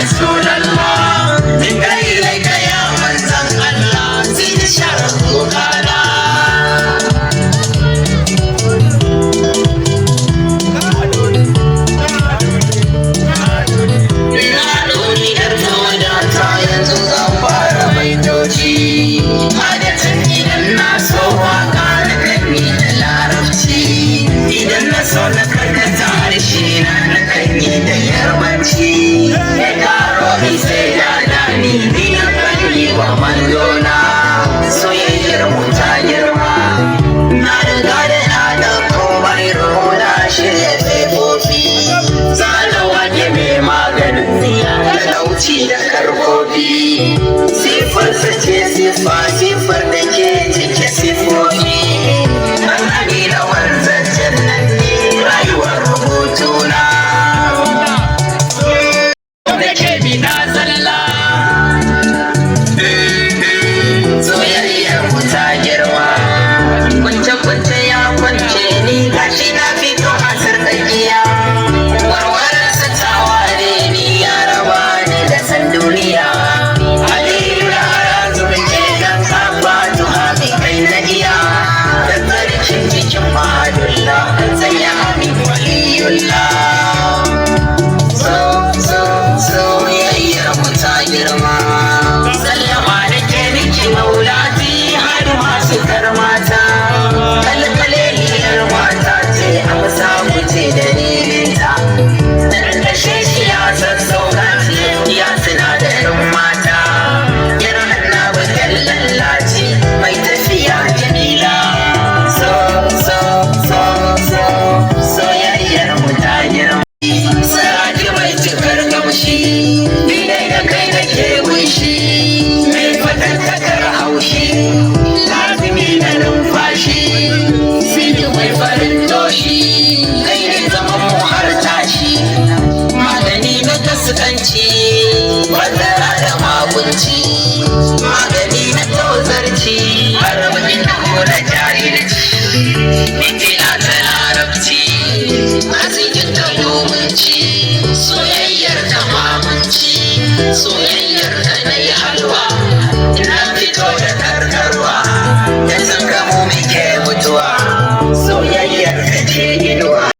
Rasulallah, min ilaika ya manzan Allah, zai share kokana. Na doni yar tawadata yanzu zan fara baitoci. Hadatin idan na so waka na kan yi da larabci, idan na so na karkata harshe na kan yi da yarbanci. Ya karo mi sai ya dani ni na kan yi wa mandona, soyayyar mu ta girma. Na riga da na dauko mai roda shirya fefofi, zana wake mai maganin tsiya talauci da karbobi. Sifarsa ce sifar da ke cike sifofi, dan amina wanzan jannan ne rayuwar rubutuna. Da ke bina zalla, soyayyar mu ta girma. Kunce ya kwance ni gashi na fito a sarƙaƙiya, warwararsa ta ware ni ya raba ni da san duniya. Aliyu da harazu ke dan kafa tuhami kai na iya, da tsarkin jikin mahadullah kan tsaya amin waliyullah. Soyayyar mu ta girma, sallama da ke miki maulati har masu karmata. Kalkaleliyar mata ce amsa wuce dalilinta, dan kashe shi ya sassauna ce ya sinadarin mata. Yar annabi kallallaci mai tafiya jamila. Soyayyar mu ta girma. Saraji mai cikar gaushi, ni dai da kai nake wishi, mai fatattakar haushi, lazimi da numfashi, sidi mai farin toshi, kai ne zaman mu har tashi, magani na kaskanci, wadara da magunci, magani na tozarci, arba'in da kona jahilci, mitila ta larabci, asikin ta dominci, soyayyar ta mamunci, soyayyar ta na yi halwa, ina fito da